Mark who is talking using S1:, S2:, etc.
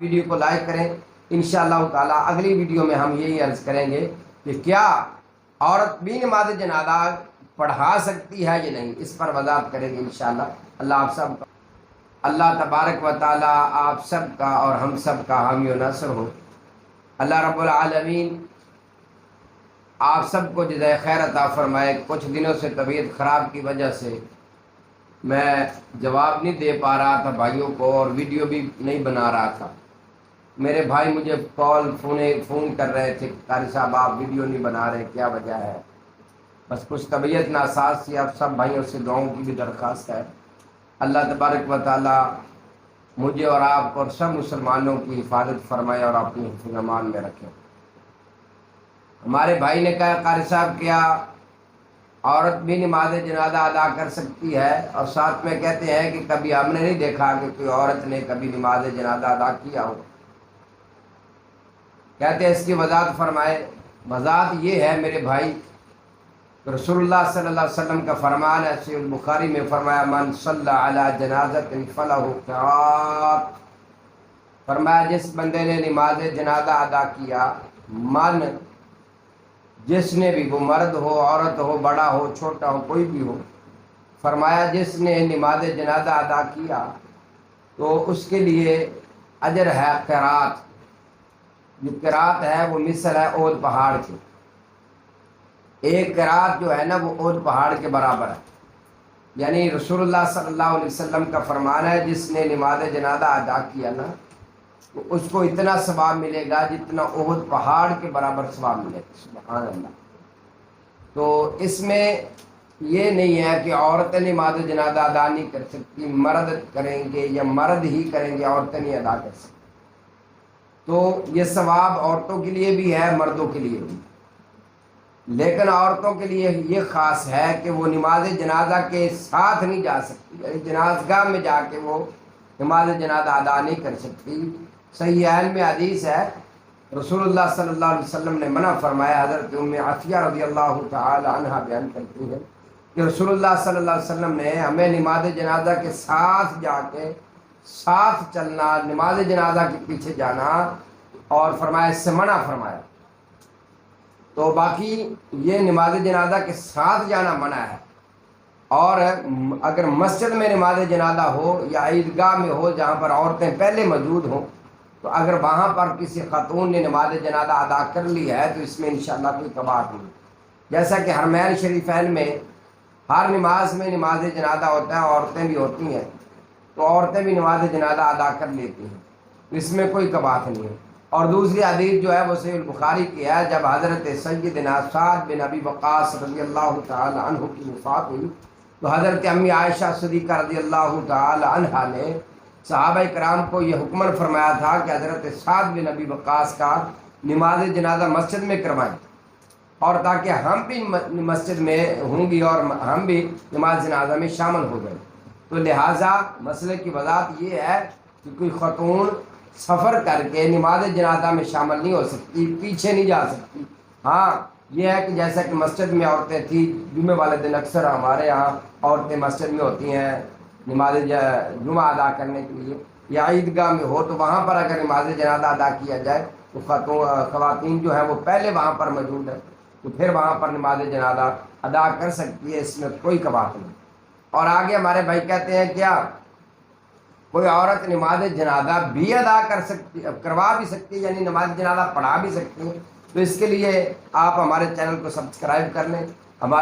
S1: Video کو like کریں۔ انشاءاللہ تعالی اگلی ویڈیو میں ہم یہی عرض کریں گے کہ کیا عورت بھی نماز جنازہ پڑھا سکتی ہے یا نہیں، اس پر وضاحت کریں گے انشاءاللہ۔ اللہ آپ سب کا، اللہ تبارک و تعالی آپ سب کا اور ہم سب کا حامی و ناصر ہو۔ اللہ رب العالمین آپ سب کو جزائے خیر عطا فرمائے۔ کچھ دنوں سے طبیعت خراب کی وجہ سے میں جواب نہیں دے پا رہا تھا بھائیوں کو، اور ویڈیو بھی نہیں بنا رہا تھا۔ میرے بھائی مجھے فون کر رہے تھے، قاری صاحب آپ ویڈیو نہیں بنا رہے، کیا وجہ ہے؟ بس کچھ طبیعت ناساز تھی۔ اب سب بھائیوں سے دعاؤں کی بھی درخواست ہے، اللہ تبارک و تعالی مجھے اور آپ کو اور سب مسلمانوں کی حفاظت فرمائے اور اپنی حفظ و امان میں رکھے۔ ہمارے بھائی نے کہا قاری صاحب کیا عورت بھی نماز جنازہ ادا کر سکتی ہے؟ اور ساتھ میں کہتے ہیں کہ کبھی ہم نے نہیں دیکھا کہ کوئی عورت نے کبھی نماز جنازہ ادا کیا ہو۔ کہتے ہیں اس کی وضاحت فرمائے۔ وضاحت یہ ہے میرے بھائی، رسول اللہ صلی اللہ علیہ وسلم کا فرمان ہے، صحیح البخاری میں فرمایا من صلی علی جنازۃ فلہ قرات، فرمایا جس بندے نے نماز جنازہ ادا کیا، من جس نے بھی، وہ مرد ہو عورت ہو بڑا ہو چھوٹا ہو کوئی بھی ہو، فرمایا جس نے نماز جنازہ ادا کیا تو اس کے لیے اجر ہے قرات۔ جو قرات ہے وہ مثل ہے احد پہاڑ کے، ایک قرات جو ہے نا وہ احد پہاڑ کے برابر ہے۔ یعنی رسول اللہ صلی اللہ علیہ وسلم کا فرمان ہے جس نے نماز جنازہ ادا کیا نا تو اس کو اتنا ثواب ملے گا جتنا احد پہاڑ کے برابر ثواب ملے گا۔ سبحان اللہ۔ تو اس میں یہ نہیں ہے کہ عورتیں نماز جنازہ ادا نہیں کر سکتی، مرد کریں گے یا مرد ہی کریں گے، عورتیں نہیں ادا کر سکتی۔ تو یہ ثواب عورتوں کے لیے بھی ہے مردوں کے لیے بھی، لیکن عورتوں کے لیے یہ خاص ہے کہ وہ نماز جنازہ کے ساتھ نہیں جا سکتی، یعنی جنازگاہ میں جا کے وہ نماز جنازہ ادا نہیں کر سکتی۔ صحیحین میں حدیث ہے، رسول اللہ صلی اللہ علیہ وسلم نے منع فرمایا، حضرت ام عطیہ رضی اللہ تعالی عنہا بیان کرتی ہے کہ رسول اللہ صلی اللہ علیہ وسلم نے ہمیں نماز جنازہ کے ساتھ جا کے ساتھ چلنا، نماز جنازہ کے پیچھے جانا، اور فرمایا اس سے منع فرمایا۔ تو باقی یہ نماز جنازہ کے ساتھ جانا منع ہے، اور اگر مسجد میں نماز جنازہ ہو یا عیدگاہ میں ہو جہاں پر عورتیں پہلے موجود ہوں، تو اگر وہاں پر کسی خاتون نے نماز جنازہ ادا کر لی ہے تو اس میں انشاءاللہ کوئی کباہت نہیں۔ جیسا کہ حرمین شریفین میں ہر نماز میں نماز جنازہ ہوتا ہے، عورتیں بھی ہوتی ہیں، تو عورتیں بھی نماز جنازہ ادا کر لیتی ہیں، تو اس میں کوئی کباہت نہیں ہے۔ اور دوسری حدیث جو ہے وہ صحیح البخاری کی ہے، جب حضرت سیدنا سعد بن ابی وقاص رضی اللہ تعالی عنہ کی وفات ہوئی تو حضرت امی عائشہ صدیقہ رضی اللہ تعالی عنہا نے صحابہ کرام کو یہ حکم فرمایا تھا کہ حضرت سعد بن ابی وقاص کا نماز جنازہ مسجد میں کروائیں، اور تاکہ ہم بھی مسجد میں ہوں گی اور ہم بھی نماز جنازہ میں شامل ہو گئے۔ تو لہٰذا مسئلے کی وضاحت یہ ہے کہ کوئی خاتون سفر کر کے نماز جنازہ میں شامل نہیں ہو سکتی، پیچھے نہیں جا سکتی۔ ہاں یہ ہے کہ جیسا کہ مسجد میں عورتیں تھیں، جمعے والے دن اکثر ہمارے یہاں عورتیں مسجد میں ہوتی ہیں نماز جمعہ ادا کرنے کے لیے، یا عیدگاہ میں ہو تو وہاں پر اگر نماز جنازہ ادا کیا جائے تو خواتین جو ہیں وہ پہلے وہاں پر موجود ہیں، تو پھر وہاں پر نماز جنازہ ادا کر سکتی ہے، اس میں کوئی کباہت نہیں۔ اور آگے ہمارے بھائی کہتے ہیں کیا کوئی عورت نماز جنازہ بھی ادا کر سکتی، کروا بھی سکتی ہے، یعنی نماز جنازہ پڑھا بھی سکتی ہے؟ تو اس کے لیے آپ ہمارے چینل کو سبسکرائب کر لیں، ہمارے